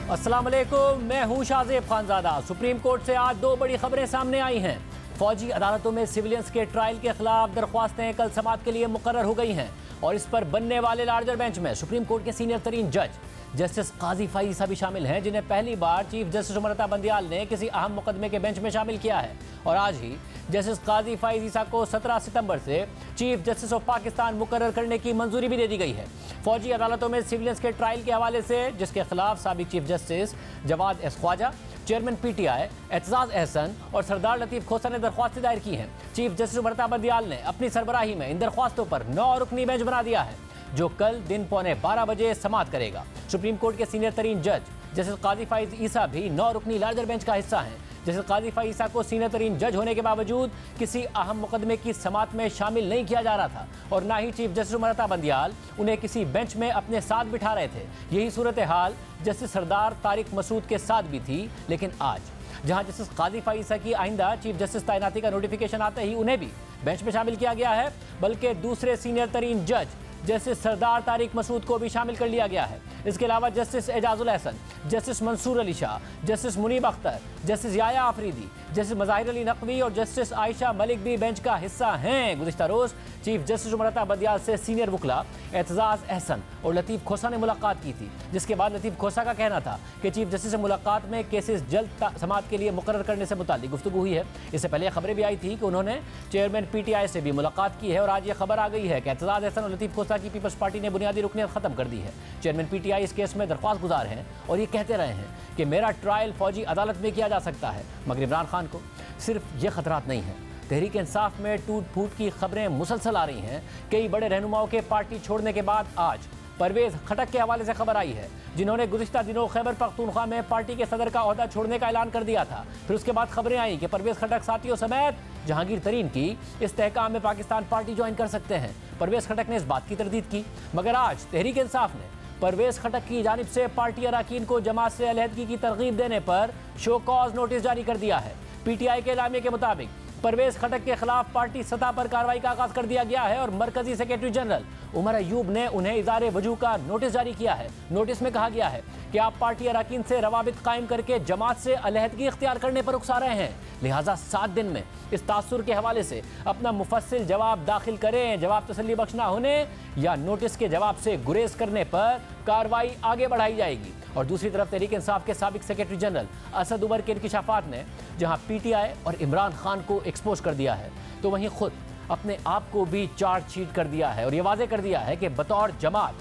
अस्सलाम वालेकुम, मैं हूं शाहजेब खानजादा। सुप्रीम कोर्ट से आज दो बड़ी खबरें सामने आई हैं। फौजी अदालतों में सिविलियंस के ट्रायल के खिलाफ दरख्वास्तें कल समाअत के लिए मुकर्रर हो गई हैं और इस पर बनने वाले लार्जर बेंच में सुप्रीम कोर्ट के सीनियर तरीन जज जस्टिस काजी फाइज ईसा भी शामिल हैं, जिन्हें पहली बार चीफ जस्टिस उमरता बंदियाल ने किसी अहम मुकदमे के बेंच में शामिल किया है। और आज ही जस्टिस काजी फाइज ईसा को 17 सितंबर से चीफ जस्टिस ऑफ पाकिस्तान मुकर्रर करने की मंजूरी भी दे दी गई है। फौजी अदालतों में सिविलियंस के ट्रायल के हवाले से जिसके खिलाफ साबिक chief justice Jawad S Khawaja, chairman PTI Aitzaz Ahsan और सरदार लतीफ खोसा ने दरख्वास्तें दायर की हैं। चीफ जस्टिस उमरता बंदियाल ने अपनी सरबराही में इन दरख्वास्तों पर 9 रुकनी बेंच बना दिया है, जो कल दिन 12:15 बजे समाअत करेगा। सुप्रीम कोर्ट के सीनियर तरीन जज जस्टिस काजी फाइज ईसा भी 9 रुकनी लार्जर बेंच का हिस्सा हैं। जस्टिस काजी फाइज ईसा को सीनियर तरीन जज होने के बावजूद किसी अहम मुकदमे की समाअत में शामिल नहीं किया जा रहा था और ना ही चीफ जस्टिस उमरता बंदियाल उन्हें किसी बेंच में अपने साथ बिठा रहे थे। यही सूरत हाल जस्टिस सरदार तारिक मसूद के साथ भी थी, लेकिन आज जहां जस्टिस काजी फाइज ईसा की आइंदा चीफ जस्टिस तैनाती का नोटिफिकेशन आते ही उन्हें भी बेंच में शामिल किया गया है, बल्कि दूसरे सीनियर तरीन जज जस्टिस सरदार तारिक मसूद को भी शामिल कर लिया गया है। इसके अलावा justice Ijazul Ahsan, justice Mansoor Ali Shah, justice Munib Akhtar, justice Yahya Afridi, justice Mazahir Ali Naqvi और जस्टिस आयशा मलिक भी बेंच का हिस्सा हैं। गुज़िश्ता रोज़ चीफ जस्टिस उमरता बंदियाल से सीनियर वकला एतजाज अहसन और लतीफ़ खोसा ने मुलाकात की थी, जिसके बाद लतीफ़ खोसा का कहना था कि चीफ जस्टिस से मुलाकात में केसेस जल्द समाअत के लिए मुकर्रर करने से मुताल्लिक गुफ्तगू हुई है। इससे पहले खबरें भी आई थी कि उन्होंने चेयरमैन PTI से भी मुलाकात की है और आज ये खबर आ गई है कि एतजाज अहसन और लतीफ़ खोसा की पीपल्स पार्टी ने बुनियादी रुकनियत ख़त्म कर दी है। चेयरमैन PTI इस केस में दरख्वास्त गुजार हैं और ये कहते रहे हैं कि मेरा ट्रायल फौजी अदालत में किया जा सकता है, मगर इमरान खान को सिर्फ ये खतरात नहीं हैं। तहरीक इंसाफ में टूट फूट की खबरें मुसलसल आ रही हैं। कई बड़े रहनुमाओं के पार्टी छोड़ने के बाद आज परवेज़ खटक के हवाले से खबर आई है, जिन्होंने गुज़िश्ता दिनों खैबर पख्तूनख्वा में पार्टी के सदर का ओहदा छोड़ने का ऐलान कर दिया था। फिर उसके बाद खबरें आई कि परवेज़ खटक साथियों समेत जहांगीर तरीन की इस्तेहकाम में पाकिस्तान पार्टी ज्वाइन कर सकते हैं। परवेज़ खटक ने इस बात की तरदीद की, मगर आज तहरीक इंसाफ ने परवेज़ खटक की जानिब से पार्टी अरकान को जमात से अलहदगी की तरगीब देने पर शो कॉज नोटिस जारी कर दिया है। PTI के एलामिया के मुताबिक परवेज़ खटक के खिलाफ पार्टी सतह पर कार्रवाई का आगाज कर दिया गया है और मरकजी सेक्रेटरी जनरल उमर अयूब ने उन्हें इज़ारे वजूह का नोटिस जारी किया है। नोटिस में कहा गया है कि आप पार्टी अरकान से रवाबित कायम करके जमात से अलहदगी इख्तियार करने पर उकसा रहे हैं, लिहाजा 7 दिन में इस तासुर के हवाले से अपना मुफस्सिल जवाब दाखिल करें। जवाब तसल्ली बख्श ना होने या नोटिस के जवाब से गुरेज करने पर कार्रवाई आगे बढ़ाई जाएगी। और दूसरी तरफ तहरीक इंसाफ के साबिक सेक्रेटरी जनरल असद उमर के इंकिशाफात ने जहां PTI और इमरान खान को एक्सपोज कर दिया है, तो वहीं खुद अपने आप को भी चार्जशीट कर दिया है और ये वाज़ेह कर दिया है कि बतौर जमात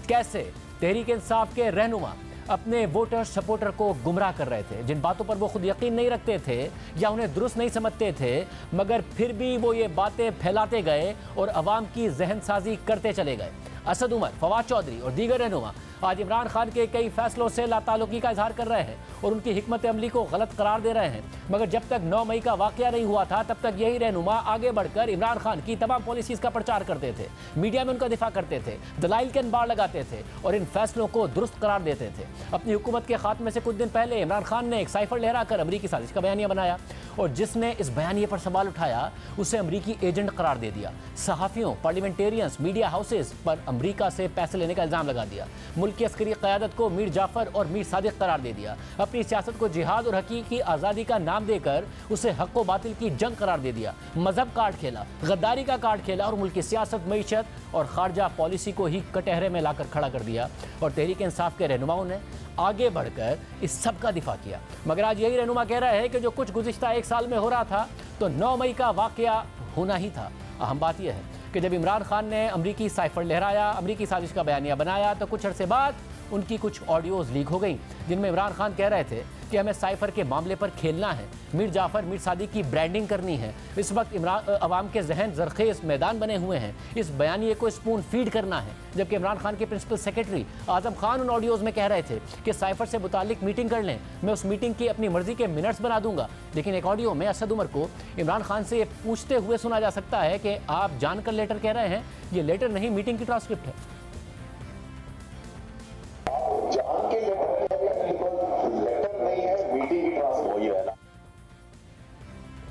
कैसे तहरीक इंसाफ के रहनुमा अपने वोटर सपोर्टर को गुमराह कर रहे थे, जिन बातों पर वो खुद यकीन नहीं रखते थे या उन्हें दुरुस्त नहीं समझते थे, मगर फिर भी वो ये बातें फैलाते गए और अवाम की जहन साजी करते चले गए। असद उमर, फवाद चौधरी और दीगर रहनुमा आज इमरान खान के कई फैसलों से लाताल्लुकी का इजहार कर रहे हैं और उनकी हिकमत अमली को गलत करार दे रहे हैं, मगर जब तक 9 मई का वाकया नहीं हुआ था तब तक यही रहनुमा आगे बढ़कर इमरान खान की तमाम पॉलिसीज का प्रचार करते थे, मीडिया में उनका दिफा करते थे, दलाइल के अनबार लगाते थे और इन फैसलों को दुरुस्त करार देते थे। अपनी हुकूमत के खात्मे से कुछ दिन पहले इमरान खान ने एक साइफर लहराकर अमरीकी साजिश का बयानिया बनाया और जिसने इस बयानिए पर सवाल उठाया उसे अमरीकी एजेंट करार दे दिया। सहाफ़ियों, पार्लियामेंटेरियंस, मीडिया हाउसेस पर अमरीका से पैसे लेने का इल्ज़ाम लगा दिया। मुल्क की अस्करी क़यादत को मीर जाफ़र और मीर सादिक करार दे दिया। अपनी सियासत को जिहाद और हकीकी आज़ादी का नाम देकर उसे हक़ व बातिल की जंग करार दे दिया। मजहब कार्ड खेला, गद्दारी का कार्ड खेला और मुल्क की सियासत, मईशत और खारजा पॉलिसी को ही कटहरे में लाकर खड़ा कर दिया। और तहरीक इंसाफ के रहनुमाओं ने आगे बढ़कर इस सब का दिफा किया, मगर आज यही रहनुमा कह रहा है कि जो कुछ गुज़िश्ता 1 साल में हो रहा था तो 9 मई का वाकया होना ही था। अहम बात यह है कि जब इमरान खान ने अमरीकी साइफर लहराया, अमरीकी साजिश का बयानिया बनाया, तो कुछ अरसे बाद उनकी कुछ ऑडियोज़ लीक हो गई जिनमें इमरान खान कह रहे थे कि हमें साइफर के मामले पर खेलना है, मीर जाफ़र, मीर सादिक की ब्रांडिंग करनी है। इस वक्त अवाम के जहन जरखेज़ मैदान बने हुए हैं, इस बयानिए को स्पून फीड करना है। जबकि इमरान खान के प्रिंसिपल सेक्रेटरी आज़म खान उन ऑडियोज़ में कह रहे थे कि साइफर से मुतालिक मीटिंग कर लें, मैं उस मीटिंग की अपनी मर्जी के मिनट्स बना दूंगा। लेकिन एक ऑडियो में असद उमर को इमरान खान से ये पूछते हुए सुना जा सकता है कि आप जानकर लेटर कह रहे हैं, ये लेटर नहीं, मीटिंग की ट्रांसक्रिप्ट है।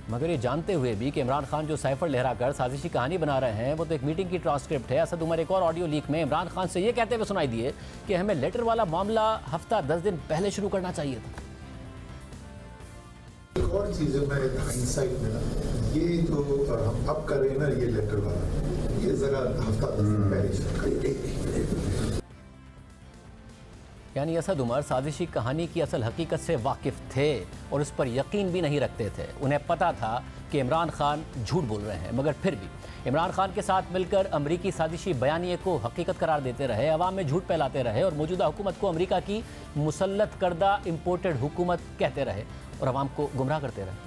मगर ये जानते हुए भी कि इमरान खान जो साइफर लहराकर साजिशी कहानी बना रहे हैं वो तो एक मीटिंग की ट्रांसक्रिप्ट है। असद उमर एक और ऑडियो लीक में इमरान खान से ये कहते हुए सुनाई दिए कि हमें लेटर वाला मामला हफ्ता 10 दिन पहले शुरू करना चाहिए था। एक और चीज़ है मैं हाइंडसाइट में ना, ये जो हम अब कर रहे हैं ना ये लेटर वाला, ये जरा हफ्ता 10 दिन पहले। यानी असद उमर साजिशी कहानी की असल हकीकत से वाकिफ़ थे और उस पर यकीन भी नहीं रखते थे। उन्हें पता था कि इमरान खान झूठ बोल रहे हैं, मगर फिर भी इमरान खान के साथ मिलकर अमरीकी साजिशी बयानिए को हकीकत करार देते रहे, अवाम में झूठ फैलाते रहे और मौजूदा हुकूमत को अमरीका की मुसल्लत करदा इम्पोर्टेड हुकूमत कहते रहे और अवाम को गुमराह करते रहे।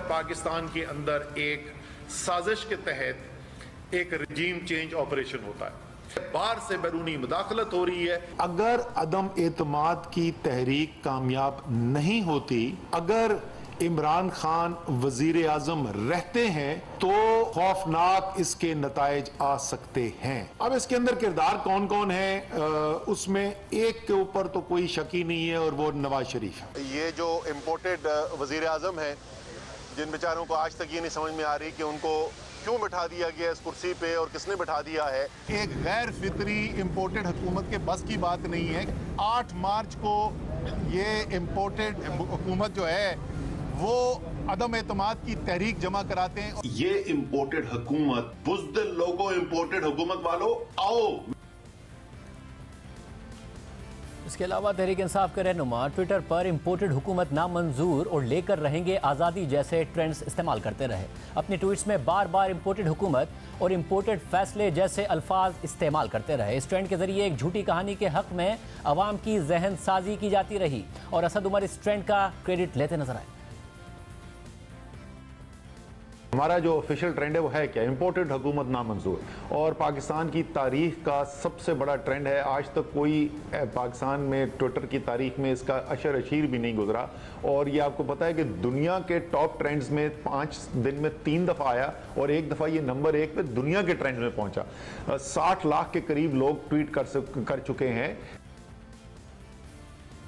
पाकिस्तान के अंदर एक साजिश के तहत एक रजीम चेंज ऑपरेशन होता है, बाहर से बैरूनी मुदाखलत हो रही है। अगर अदम एतमाद की तहरीक कामयाब नहीं होती, अगर इमरान खान वजीर आजम रहते हैं तो खौफनाक इसके नताइज आ सकते हैं। अब इसके अंदर किरदार कौन कौन है, उसमें एक के ऊपर तो कोई शक ही नहीं है और वो नवाज शरीफ है। ये जो इम्पोर्टेड वजीर आजम है, जिन बेचारों को आज तक ये नहीं समझ में आ रही कि उनको क्यों बिठा दिया गया इस कुर्सी पे और किसने बिठा दिया है। एक गैर फितरी इम्पोर्टेड हुकूमत के बस की बात नहीं है। 8 मार्च को ये इम्पोर्टेड हुकूमत जो है वो अदम एतमाद की तहरीक जमा कराते हैं। ये इम्पोर्टेड हुकूमत, बुज़दिल लोगों, इम्पोर्टेड हुकूमत वालों आओ। इसके अलावा तहरीक इंसाफ के रहनुमा ट्विटर पर इम्पोर्टेड हुकूमत नामंजूर और लेकर रहेंगे आज़ादी जैसे ट्रेंड्स इस्तेमाल करते रहे। अपने ट्वीट्स में बार बार इम्पोर्टेड हुकूमत और इम्पोर्टेड फैसले जैसे अल्फाज इस्तेमाल करते रहे। इस ट्रेंड के जरिए एक झूठी कहानी के हक में अवाम की जहन साजी की जाती रही और असद उमर इस ट्रेंड का क्रेडिट लेते नजर आए। हमारा जो ऑफिशियल ट्रेंड है वो है क्या, इम्पोर्टेड हुकूमत नामंजूर। और पाकिस्तान की तारीख का सबसे बड़ा ट्रेंड है। आज तक कोई पाकिस्तान में ट्विटर की तारीख में इसका अशर अशीर भी नहीं गुजरा। और ये आपको पता है कि दुनिया के टॉप ट्रेंड्स में 5 दिन में 3 दफ़ा आया और एक दफ़ा ये नंबर 1 पे दुनिया के ट्रेंड में पहुंचा। 60 लाख के करीब लोग ट्वीट कर चुके हैं।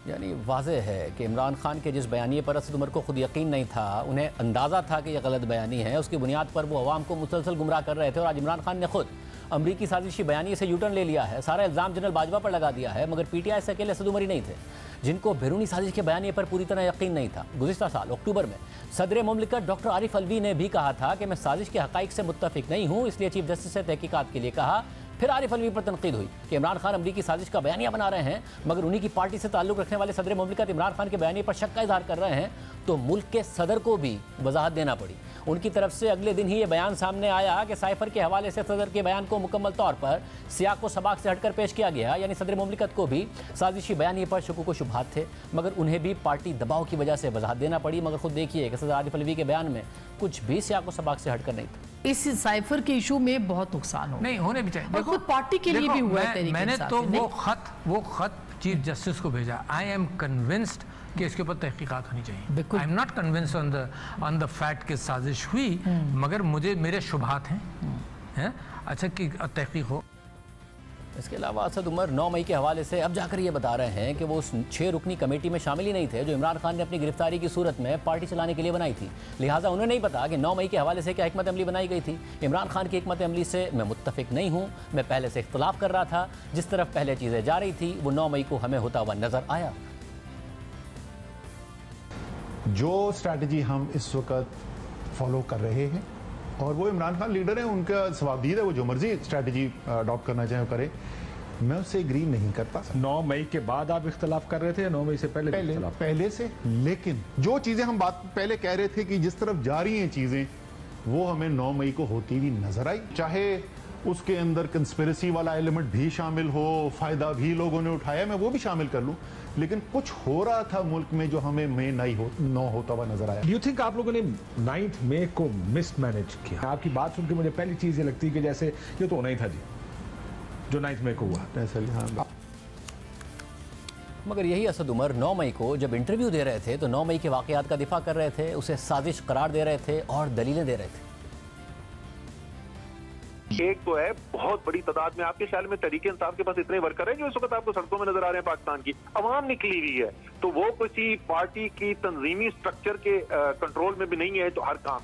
यानी वाज़े है कि इमरान खान के जिस बयानी पर असद उमर को खुद यकीन नहीं था, उन्हें अंदाज़ा था कि यह गलत बयानी है, उसकी बुनियाद पर वो अवाम को मुसलसल गुमराह कर रहे थे। और आज इमरान खान ने खुद अमरीकी साजिशी बयानी से यूटर्न ले लिया है, सारा इल्ज़ाम जनरल बाजवा पर लगा दिया है। मगर पीटीआई से अकेले असद उमर ही नहीं थे जिनको बैरूनी साजिश के बयानी पर पूरी तरह यकीन नहीं था। गुज़िश्ता साल अक्टूबर में सदर मुमलिकत डॉक्टर आरिफ अलवी ने भी कहा था कि मैं साजिश के हक़ाइक़ से मुत्तफ़िक नहीं हूँ, इसलिए चीफ जस्टिस से तहकीकात के लिए कहा। फिर आरिफ अलवी पर तनकीद हुई कि इमरान खान अमरीकी साजिश का बयानिया बना रहे हैं, मगर उन्हीं की पार्टी से ताल्लुक़ रखने वाले सदर मुमलिकत इमरान खान के बयानी पर शक का इजहार कर रहे हैं, तो मुल्क के सदर को भी वजाहत देना पड़ी। उनकी तरफ से अगले दिन ही ये बयान सामने आया कि साइफर के हवाले से सदर के बयान को मुकम्मल तौर पर सियाक व सबाक से हटकर पेश किया गया। यानी सदर मुमलिकत को भी साजिशी बयानी पर शुकूक व शुबहात थे, मगर उन्हें भी पार्टी दबाव की वजह से वजाहत देना पड़ी। मगर खुद देखिए कि सदर आरिफ अलवी के बयान में कुछ भी सियाक व सबाक से हटकर नहीं था। इस साइफर के इशू में बहुत नुकसान हो नहीं होने भी चाहिए। और खुद पार्टी के लिए भी हुआ है। मैंने तो वो खत चीफ जस्टिस को भेजा। आई एम कन्विंस्ड कि इसके ऊपर तहकीकात होनी चाहिए। I am not convinced on the fact कि साजिश हुई, मगर मेरे शुबहात हैं अच्छा कि तहकीक हो। इसके अलावा असद उमर 9 मई के हवाले से अब जाकर ये बता रहे हैं कि वो उस 6 रुकनी कमेटी में शामिल ही नहीं थे जो इमरान खान ने अपनी गिरफ्तारी की सूरत में पार्टी चलाने के लिए बनाई थी। लिहाजा उन्हें नहीं पता कि 9 मई के हवाले से क्या हिकमत अमली बनाई गई थी। इमरान खान की हिकमत अमली से मैं मुत्तफिक नहीं हूँ, मैं पहले से इख्तलाफ कर रहा था। जिस तरफ पहले चीज़ें जा रही थी वो 9 मई को हमें होता हुआ नजर आया। जो स्ट्रैटेजी हम इस वक्त फॉलो कर रहे हैं और वो इमरान खान लीडर हैं, उनका सवाबदीद है, वो जो मर्जी स्ट्रैटेजी अडॉप्ट करना चाहे करे, मैं उससे एग्री नहीं करता। 9 मई के बाद आप इख्तलाफ कर रहे थे या 9 मई से पहले से। लेकिन जो चीजें हम बात पहले कह रहे थे कि जिस तरफ जा रही हैं चीजें, वो हमें 9 मई को होती हुई नजर आई। चाहे उसके अंदर कंस्पिरेसी वाला एलिमेंट भी शामिल हो, फायदा भी लोगों ने उठाया, मैं वो भी शामिल कर लूं, लेकिन कुछ हो रहा था मुल्क में जो हमें मई 9 होता हुआ नजर आया। डू यू थिंक आप लोगों ने 9 मई को मिसमैनेज किया? आपकी बात सुन के मुझे पहली चीज ये लगती है कि जैसे ये तो होना ही था जी, जो 9 मई को हुआ। हाँ। मगर यही असद उमर 9 मई को जब इंटरव्यू दे रहे थे तो 9 मई के वाकयात का दिफा कर रहे थे, उसे साजिश करार दे रहे थे और दलीलें दे रहे थे। एक तो है बहुत बड़ी तादाद में आपके ख्याल में तहरीक इंसाफ के पास इतने वर्कर हैं जो इस वक्त आपको सड़कों में नजर आ रहे हैं पाकिस्तान की अवाम निकली हुई है, तो वो किसी पार्टी की तंजीमी स्ट्रक्चर के कंट्रोल में भी नहीं है। तो हर काम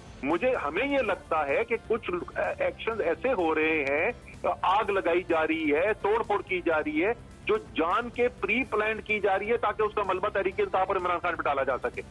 हमें ये लगता है कि कुछ एक्शन ऐसे हो रहे हैं, आग लगाई जा रही है, तोड़ फोड़ की जा रही है, जो जान के प्री प्लान की जा रही है ताकि उसका मलबा तहरीक इंसाफ और इमरान खान पे डाला जा सके।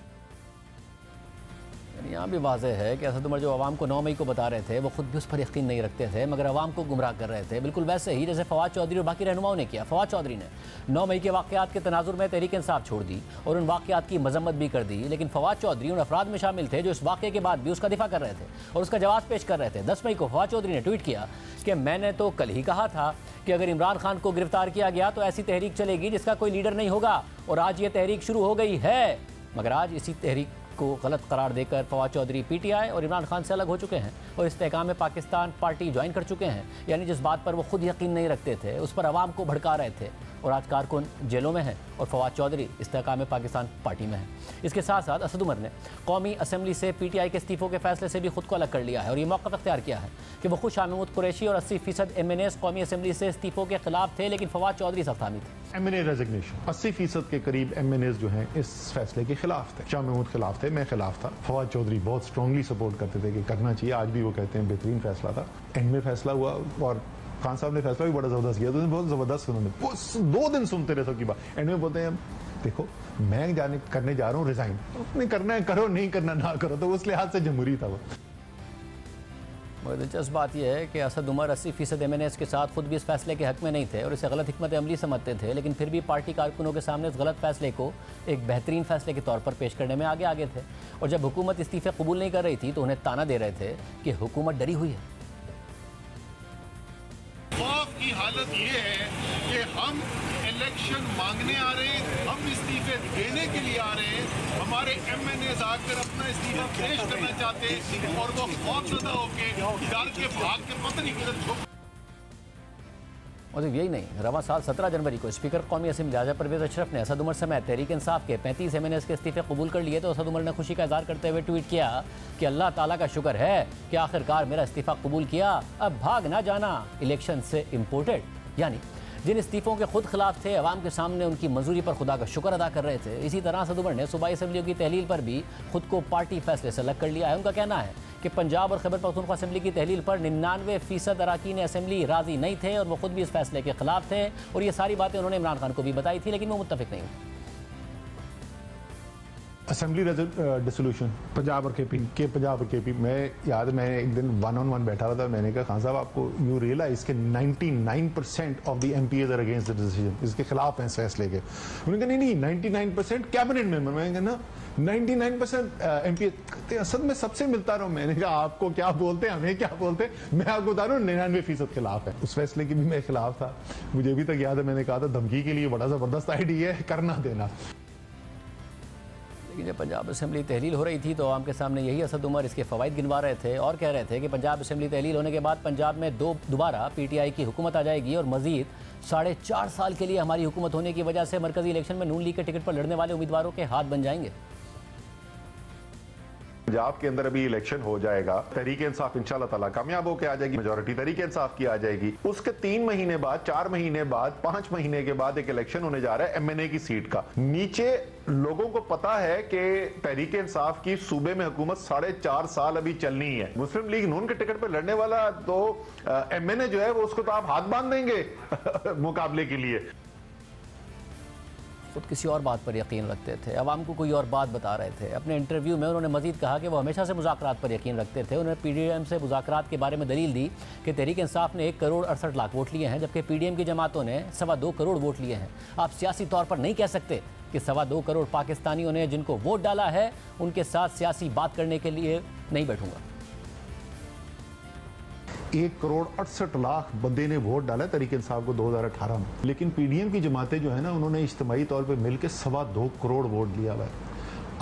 यहाँ भी वाज़ेह है कि असद उमर जो आवाम को 9 मई को बता रहे थे वो खुद भी उस पर यकीन नहीं रखते थे, मगर आवाम को गुमराह कर रहे थे, बिल्कुल वैसे ही जैसे फवाद चौधरी और बाकी रहनुमाओं ने किया। फवाद चौधरी ने 9 मई के वाक़यात के तनाजुर में तहरीक इंसाफ छोड़ दी और उन वाक़यात की मजम्मत भी कर दी, लेकिन फवाद चौधरी उन अफराद में शामिल थे जो इस वाक़े के बाद भी उसका दिफा कर रहे थे और उसका जवाब पेश कर रहे थे। 10 मई को फवाद चौधरी ने ट्वीट किया कि मैंने तो कल ही कहा था कि अगर इमरान खान को गिरफ्तार किया गया तो ऐसी तहरीक चलेगी जिसका कोई लीडर नहीं होगा, और आज ये तहरीक शुरू हो गई है। मगर आज इसी तहरीक को गलत करार देकर फवाद चौधरी पीटीआई और इमरान खान से अलग हो चुके हैं और इस्तेहकाम पाकिस्तान पार्टी ज्वाइन कर चुके हैं। यानी जिस बात पर वो खुद यकीन नहीं रखते थे उस पर आवाम को भड़का रहे थे, और आज कारकुन जेलों में हैं और फवाद चौधरी इस्तेहकाम पाकिस्तान पार्टी में हैं। इसके साथ साथ असद उमर ने कौमी असम्बली से पीटीआई के इस्तीफों के फैसले से भी खुद को अलग कर लिया है और ये मौक़िफ़ अख्तियार किया है कि वो खुद शाह महमूद कुरैशी और 80% MNAs कौमी असम्बली से इस्तीफों के खिलाफ थे, लेकिन फवाद चौधरी सख्त हामी थे। MNA रेजिग्नेशन 80% के करीब MNAs जो हैं इस फैसले के खिलाफ थे। शाह महमूद खिलाफ थे, मैं खिलाफ था। फवाद चौधरी बहुत स्ट्रांगली सपोर्ट करते थे कि करना चाहिए, आज भी वो कहते हैं बेहतरीन फैसला था। एंड में फैसला हुआ और खान साहब ने फैसला भी बड़ा जबरदस्त किया, तो बहुत जबरदस्त उन्होंने 2 दिन सुनते रहे सबकी बात। एंड में बोलते हैं देखो मैं करने जा रहा हूँ रिजाइन, नहीं करना है करो, नहीं करना ना करो, तो उस लिहाज से जमहूरी था वो। और दिलचस्प बात यह है कि असद उमर 80% MNAs के साथ खुद भी इस फैसले के हक में नहीं थे और इसे गलत हिकमत अमली समझते थे, लेकिन फिर भी पार्टी कारकुनों के सामने इस गलत फैसले को एक बेहतरीन फैसले के तौर पर पेश करने में आगे थे। और जब हुकूमत इस्तीफे कबूल नहीं कर रही थी तो उन्हें ताना दे रहे थे कि हुकूमत डरी हुई है। खौफ की हालत ये है कि हम इलेक्शन मांगने आ रहे हैं, हम इस्तीफे देने के लिए आ रहे हैं, हमारे MNAs आकर अपना इस्तीफा पेश करना चाहते हैं और वो खौफजदा होके डर के भाग के पता नहीं किधर छुप। और यही नहीं, रवां साल 17 जनवरी को स्पीकर कौमी असम्बली राजा परवेज अशरफ ने असद उमर समेत तहरीक इंसाफ के 35 MNAs के इस्तीफे कबूल कर लिए तो असद उमर ने खुशी का इजहार करते हुए ट्वीट किया कि अल्लाह ताला का शुक्र है कि आखिरकार मेरा इस्तीफा कबूल किया, अब भाग ना जाना इलेक्शन से इम्पोर्टेड। यानी जिन इस्तीफों के खुद खिलाफ थे अवाम के सामने उनकी मंजूरी पर खुदा का शुक्र अदा कर रहे थे। इसी तरह असद उमर ने सूबाई असम्बलियों की तहलील पर भी खुद को पार्टी फैसले से अलग कर लिया है। उनका कहना है कि पंजाब और खैबर पख्तूनख्वा असम्बली की तहलील पर 99% अरकान असम्बली राजी नहीं थे और वो खुद भी इस फैसले के खिलाफ थे, और ये सारी बातें उन्होंने इमरान खान को भी बताई थी, लेकिन वो मुत्तफिक नहीं हुए। असेंबली डिसोल्यूशन पंजाब और केपी मैं याद, मैं एक दिन 1-on-1 बैठा हुआ था, मैंने कहा खान साहब आपको यू रियलाइज के 99% of the MPs are against the decision, इसके खिलाफ हैं इस फैसले के। उन्होंने कहा नहीं 99% कैबिनेट मेंबर, मैंने कहा ना 99% MPs असद में सबसे मिलता रहा हूं। मैंने कहा आपको क्या बोलते हैं, हमें क्या बोलते हैं, मैं आपको बता रहा हूँ 99% खिलाफ है। उस फैसले की भी मैं खिलाफ था, मुझे अभी तक याद है मैंने कहा था धमकी के लिए बड़ा जबरदस्त आइडिया है, करना देना। जब पंजाब असम्बली तहलील हो रही थी तो आवाम के सामने यही असद उमर इसके फ़वाइद गिनवा रहे थे और कह रहे थे कि पंजाब असम्बली तहलील होने के बाद पंजाब में दोबारा PTI की हुकूमत आ जाएगी और मज़ीद 4.5 साल के लिए हमारी हुकूमत होने की वजह से मरकजी इलेक्शन में नून लीग के टिकट पर लड़ने वाले उम्मीदवारों के हाथ बन जाएंगे। पंजाब के अंदर अभी इलेक्शन हो जाएगा, तहरीक इंसाफ इंशाल्लाह ताला कामयाब होकर आ जाएगी, मेजॉरिटी तहरीक इंसाफ की आ जाएगी। उसके 3 महीने बाद, 4 महीने बाद, 5 महीने के बाद एक इलेक्शन होने जा रहा है MNA की सीट का। नीचे लोगों को पता है कि तहरीक इंसाफ की सूबे में हुकूमत 4.5 साल अभी चलनी है। मुस्लिम लीग नून के टिकट पर लड़ने वाला तो MNA जो है वो उसको तो आप हाथ बांध देंगे मुकाबले के लिए। खुद किसी और बात पर यकीन रखते थे, अवाम को कोई और बात बता रहे थे। अपने इंटरव्यू में उन्होंने मजीद कहा कि वो हमेशा से मुज़ाकरात पर यकीन रखते थे। उन्होंने PDM से मुज़ाकरात के बारे में दलील दी कि तहरीक इंसाफ ने 1 करोड़ 68 लाख वोट लिए हैं, जबकि PDM की जमातों ने 2.25 करोड़ वोट लिए हैं। आप सियासी तौर पर नहीं कह सकते कि 2.25 करोड़ पाकिस्तानियों ने जिनको वोट डाला है उनके साथ सियासी बात करने के लिए नहीं बैठूंगा। 1 करोड़ 68 लाख बंदे ने वोट डाला तहरीक इंसाफ को 2018 में, लेकिन PDM की जमातें जो है ना उन्होंने इज्तिमाई तौर पे मिलकर 2.25 करोड़ वोट लिया हुआ है।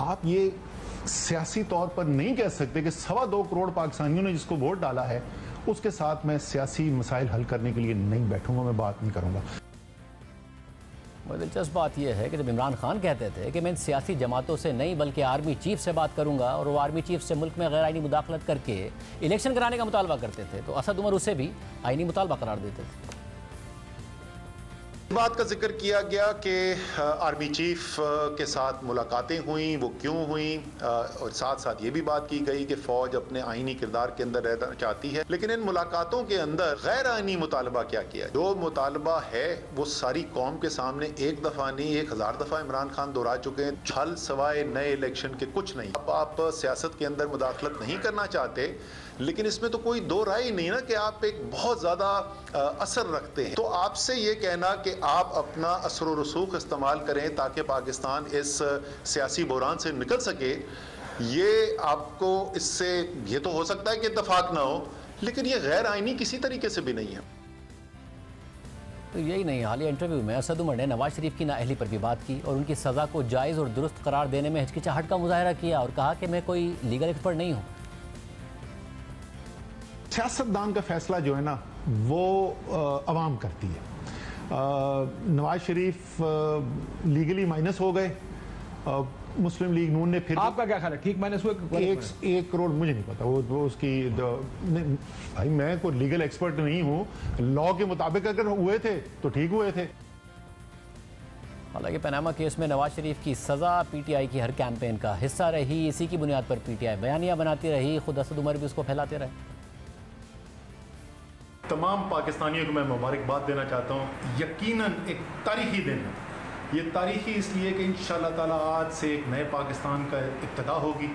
आप ये सियासी तौर पर नहीं कह सकते कि 2.25 करोड़ पाकिस्तानियों ने जिसको वोट डाला है उसके साथ मैं सियासी मसाइल हल करने के लिए नहीं बैठूंगा, मैं बात नहीं करूंगा। दिलचस्प बात यह है कि जब इमरान खान कहते थे कि मैं इन सियासी जमातों से नहीं बल्कि आर्मी चीफ से बात करूंगा और वो आर्मी चीफ से मुल्क में गैर आईनी मुदाखलत करके इलेक्शन कराने का मुतालबा करते थे, तो असद उमर उसे भी आईनी मुतालबा करार देते थे। इस बात का जिक्र किया गया कि आर्मी चीफ के साथ मुलाकातें हुई, वो क्यों हुई, और साथ साथ ये भी बात की गई कि फ़ौज अपने आईनी किरदार के अंदर रहना चाहती है। लेकिन इन मुलाकातों के अंदर गैर आईनी मुतालबा क्या किया? जो मुतालबा है वो सारी कौम के सामने एक दफ़ा नहीं 1000 दफ़ा इमरान खान दोहरा चुके हैं। छल सवाए नए इलेक्शन के कुछ नहीं। अब आप सियासत के अंदर मुदाखलत नहीं करना चाहते, लेकिन इसमें तो कोई दो राय नहीं ना कि आप एक बहुत ज़्यादा असर रखते हैं। तो आपसे ये कहना कि आप अपना असर व रसूख इस्तेमाल करें ताकि पाकिस्तान इस सियासी बहरान से निकल सके, ये आपको इससे ये तो हो सकता है कि इत्तफाक ना हो, लेकिन ये गैर आईनी किसी तरीके से भी नहीं है। तो यही नहीं, हालिया इंटरव्यू में असद उमर ने नवाज शरीफ की नाअहली पर भी बात की और उनकी सज़ा को जायज़ और दुरुस्त करार देने में हिचकिचाहट का मुजाहरा किया और कहा कि मैं कोई लीगल एक्सपर्ट नहीं हूँ। सियासतदान का फैसला जो है ना वो अवाम करती है। नवाज शरीफ लीगली माइनस हो गए, मुस्लिम लीग नून ने फिर आपका क्या ख्याल है, ठीक माइनस हुए? 1 करोड़ मुझे नहीं पता, वो उसकी भाई मैं कोई लीगल एक्सपर्ट नहीं हूँ। लॉ के मुताबिक अगर हुए थे तो ठीक हुए थे। हालांकि पनामा केस में नवाज शरीफ की सज़ा पीटीआई की हर कैंपेन का हिस्सा रही। इसी की बुनियाद पर पीटीआई बयानियां बनाती रही, खुद असद उमर भी उसको फैलाते रहे। तमाम पाकिस्तानियों को मैं मुबारकबाद देना चाहता हूँ। यकीनन एक तारीखी दिन है। ये तारीखी इसलिए कि इंशाअल्लाह ताला आज से एक नए पाकिस्तान का इब्तिदा होगी।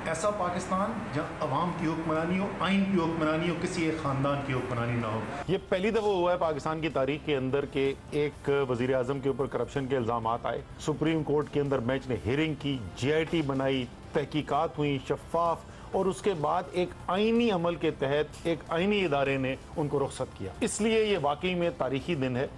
ऐसा पाकिस्तान जहाँ अवाम की हुक्मरानी हो, आइन की हुक्मरानी हो, किसी एक ख़ानदान की हुक्मरानी ना हो। ये पहली दफ़ा हुआ है पाकिस्तान की तारीख के अंदर कि एक वज़ीर आज़म के ऊपर करप्शन के इल्ज़ामात आए। सुप्रीम कोर्ट के अंदर बेंच ने हियरिंग की, GIT बनाई, तहकीकात हुई शफाफ, और उसके बाद एक आईनी अमल के तहत एक आईनी इदारे ने उनको रुख्सत किया। इसलिए ये वाकई में तारीखी दिन है।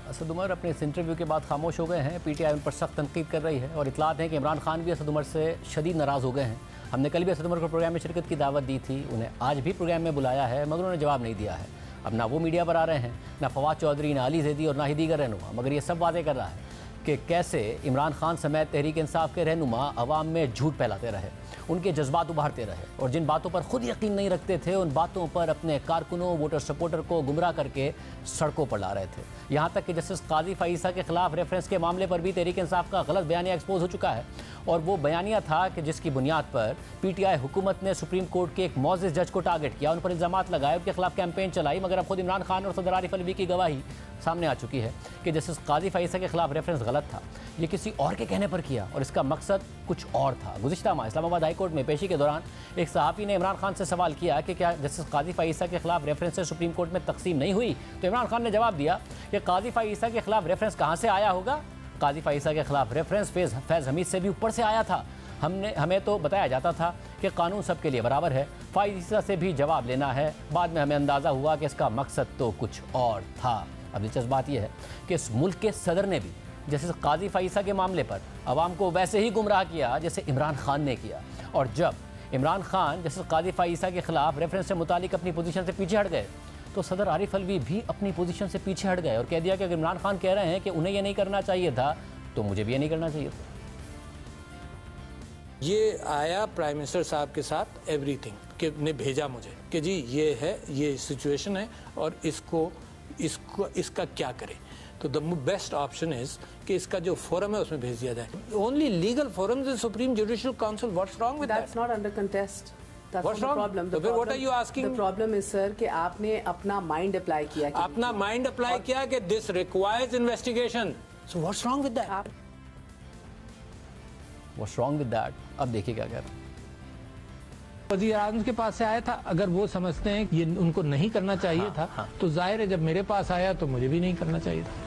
असद उमर अपने इस इंटरव्यू के बाद खामोश हो गए हैं। पीटीआई उन पर सख्त तनकीद कर रही है और इतलात हैं कि इमरान खान भी असद उमर से शदीद नाराज़ हो गए हैं। हमने कल भी असद उमर को प्रोग्राम में शिरकत की दावत दी थी, उन्हें आज भी प्रोग्राम में बुलाया है, मगर उन्होंने जवाब नहीं दिया है। अब ना वो मीडिया पर आ रहे हैं, ना फवाद चौधरी, ना अली जैदी और ना ही दीगर रहनुमा, मगर ये सब वादे कर रहा है कि कैसे इमरान खान समेत तहरीक इंसाफ के रहनुमा अवाम में झूठ फैलाते रहे, उनके जज्बात उभारते रहे और जिन बातों पर खुद यकीन नहीं रखते थे उन बातों पर अपने कारकुनों, वोटर सपोर्टर को गुमराह करके सड़कों पर ला रहे थे। यहाँ तक कि जस्टिस काजी फ़ाइसा के खिलाफ रेफरेंस के मामले पर भी तहरीक इंसाफ का गलत बयानिया एक्सपोज हो चुका है और वो बयानिया था कि जिसकी बुनियाद पर पीटीआई हुकूमत ने सुप्रीम कोर्ट के एक मौजिज़ जज को टारगेट किया, उन पर इल्ज़ामात लगाए, उनके खिलाफ कैंपेन चलाई। मगर अब खुद इमरान खान और सदर आरिफ अलवी की गवाही सामने आ चुकी है कि जस्टिस काजी फ़ाइसा के खिलाफ रेफरेंस गलत था, ये किसी और के कहने पर किया और इसका मकसद कुछ और था। गुज़िश्ता माह इस्लामाबाद हाई कोर्ट में पेशी के दौरान एक सहाफ़ी ने इमरान खान से सवाल किया कि क्या जस्टिस काजी फ़ाइसा के खिलाफ रेफरेंसेस सुप्रीम कोर्ट में तकसीम नहीं हुई, तो इमरान खान ने जवाब दिया कि काजी फ़ाइसा के खिलाफ रेफरेंस कहाँ से आया होगा, काजी फ़ाइसा के खिलाफ रेफरेंस फैज़ हमीद से भी ऊपर से आया था। हमें तो बताया जाता था कि कानून सबके लिए बराबर है, फ़ाइसा से भी जवाब लेना है। बाद में हमें अंदाज़ा हुआ कि इसका मकसद तो कुछ और था। अब दिलचस्प बात यह है कि इस मुल्क के सदर ने भी जैसे काजी फ़ाइसा के मामले पर आवाम को वैसे ही गुमराह किया जैसे इमरान खान ने किया, और जब इमरान खान जैसे काजी फ़ाइसा के खिलाफ रेफरेंस से मुतालिक अपनी पोजीशन से पीछे हट गए तो सदर आरिफ अलवी भी अपनी पोजीशन से पीछे हट गए और कह दिया कि अगर इमरान खान कह रहे हैं कि उन्हें यह नहीं करना चाहिए था तो मुझे भी ये नहीं करना चाहिए था। ये आया प्राइम मिनिस्टर साहब के साथ एवरीथिंग कि ने भेजा मुझे कि जी ये है, ये सिचुएशन है और इसका क्या करें, तो द बेस्ट ऑप्शन इज कि इसका जो फोरम है उसमें भेज दिया जाए। Only legal forums in supreme judicial council, what's wrong with that? That's not under contest. What's wrong? तो फिर what are you asking? The problem is sir कि आपने अपना माइंड अप्लाई किया, अपना माइंड अप्लाई किया कि this requires investigation, so what's wrong with that? What's wrong with that? अब देखिए क्या कह रहा है। वज़ीर आज़म के पास से आया था, अगर वो समझते हैं कि ये उनको नहीं करना चाहिए था तो जाहिर है जब मेरे पास आया तो मुझे भी नहीं करना चाहिए था।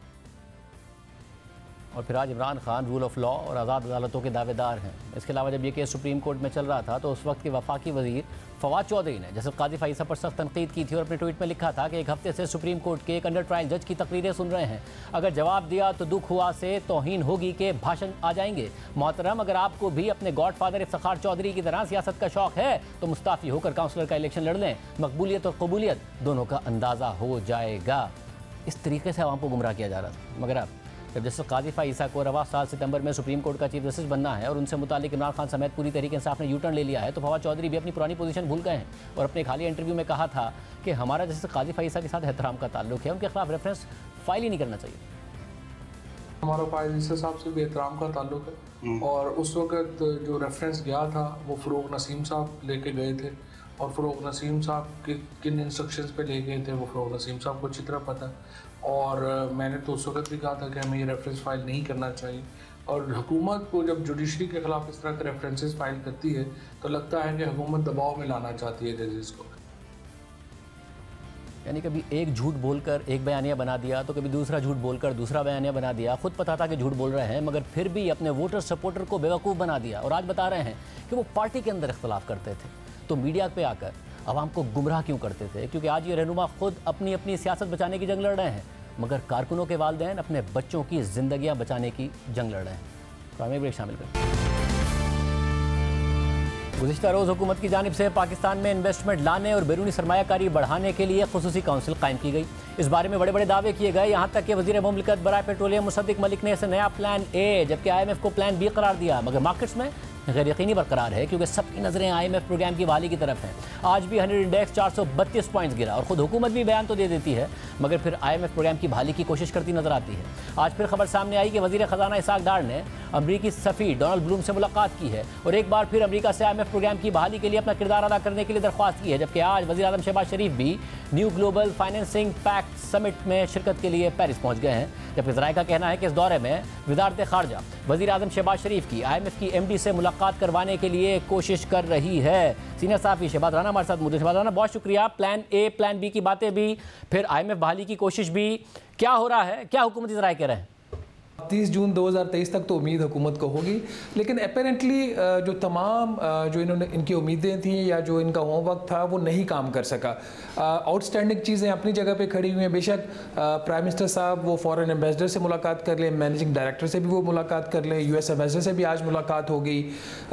और फिर आज Imran Khan rule of law और आज़ाद अदालतों के दावेदार हैं। इसके अलावा जब ये केस सुप्रीम कोर्ट में चल रहा था तो उस वक्त के वफाकी वज़ीर फवाद चौधरी ने जैसे काजी फ़ाइसा पर सख्त तनकीद की थी और अपने ट्वीट में लिखा था कि एक हफ्ते से सुप्रीम कोर्ट के एक अंडर ट्रायल जज की तकरीरें सुन रहे हैं, अगर जवाब दिया तो दुख हुआ से तौहीन होगी के भाषण आ जाएंगे। मोहतरम, अगर आपको भी अपने गॉड फादर इफ्तिखार चौधरी की तरह सियासत का शौक़ है तो मुस्ताफ़ी होकर काउंसलर का इलेक्शन लड़ लें, मकबूलियत और कबूलियत दोनों का अंदाज़ा हो जाएगा। इस तरीके से आवाम को गुमराह किया जा रहा था। मगर अब जब जस्टिस काजी फ़ाइसा को रवा साल सितंबर में सुप्रीम कोर्ट का चीफ जस्टिस बनना है और उनसे मुतालिक इमरान खान समेत पूरी तहरीक इंसाफ ने यू टर्न ले लिया है, तो फवाद चौधरी भी अपनी पुरानी पोजीशन भूल गए हैं और अपने हालिया इंटरव्यू में कहा था कि हमारा जस्टिस काजी फ़ाइसा के साथ एहतराम का ताल्लुक है, उनके खिलाफ रेफरेंस फाइल ही नहीं करना चाहिए। हमारा फ़ाइज़ साहब से भी एहतराम का ताल्लुक है और उस वक्त जो रेफरेंस गया था वो फ़रूक नसीम साहब लेके गए थे और फ़रूक नसीम साहब किन इंस्ट्रक्शंस पे ले गए थे वो फ़रूक नसीम साहब को अच्छी तरह पता है। और मैंने तो उस वक्त भी कहा था कि हमें ये रेफरेंस फाइल नहीं करना चाहिए। और हुकूमत को जब जुडिशरी के ख़िलाफ़ इस तरह के रेफरेंसेस फाइल करती है तो लगता है कि हुकूमत दबाव में लाना चाहती है जजेस को। यानी कभी एक झूठ बोलकर एक बयानिया बना दिया तो कभी दूसरा झूठ बोलकर दूसरा बयानिया बना दिया। खुद पता था कि झूठ बोल रहे हैं मगर फिर भी अपने वोटर सपोर्टर को बेवकूफ़ बना दिया और आज बता रहे हैं कि वो पार्टी के अंदर इख्तलाफ करते थे तो मीडिया पे आकर आवाम को गुमराह क्यों करते थे, क्योंकि आज ये रहनुमा खुद अपनी अपनी सियासत बचाने की जंग लड़ रहे हैं मगर कारकुनों के वालिदैन अपने बच्चों की ज़िंदगियाँ बचाने की जंग लड़ रहे हैं। तो हमें ब्रेक शामिल करें। गुज़िश्ता रोज़ हुकूमत की जानिब से पाकिस्तान में इन्वेस्टमेंट लाने और बैरूनी सरमायाकारी बढ़ाने के लिए खुसूसी काउंसिल कायम की गई। इस बारे में बड़े बड़े दावे किए गए, यहाँ तक कि वज़ीर मुमलिकत बराए पेट्रोलियम मुसद्दिक मलिक ने इसे नया प्लान ए जबकि IMF को प्लान बी करार दिया। मगर मार्केट्स में गैर यकीनी बरकरार है क्योंकि सबकी नज़रें IMF प्रोग्राम की बहाली की तरफ हैं। आज भी 100 इंडेक्स 432 पॉइंट्स गिरा और ख़ुद हुकूमत भी बयान तो दे देती है मगर फिर IMF प्रोग्राम की बहाली की कोशिश करती नजर आती है। आज फिर खबर सामने आई कि वज़ीर ख़जाना इसाक डार ने अमरीकी सफ़ीर डोनाल्ड ब्लूम से मुलाकात की है और एक बार फिर अमरीका से IMF प्रोग्राम की बहाली के लिए अपना किरदार अदा करने के लिए दरख्वास्त की है। जबकि आज वज़ीर आज़म शहबाज शरीफ भी new global financing pact summit में शिरकत के लिए पेरिस पहुँच गए हैं। जबकि ज़राए का कहना है कि इस दौरे में वज़ारत ख़ारजा वज़ीर आज़म शहबाज शरीफ की IMF की MD से मुलाकात करवाने के लिए कोशिश कर रही है। सीनियर साहब शहबाज राना हमारे साथ मौजूद। शहबाज राना, बहुत शुक्रिया। प्लान ए प्लान बी की बातें भी, फिर IMF बहाली की कोशिश भी, क्या हो रहा है, क्या हुकूमती ज़राए कह रहे हैं? 30 जून 2023 तक तो उम्मीद हुकूमत को होगी, लेकिन अपेरेंटली जो तमाम जो इनकी उम्मीदें थी या जो इनका होमवर्क था वो नहीं काम कर सका। आउटस्टैंडिंग चीज़ें अपनी जगह पे खड़ी हुई हैं। बेशक प्राइम मिनिस्टर साहब वो फॉरेन एम्बेसडर से मुलाकात कर लें, मैनेजिंग डायरेक्टर से भी वो मुलाकात कर लें, US एम्बेसडर से भी आज मुलाकात हो गई,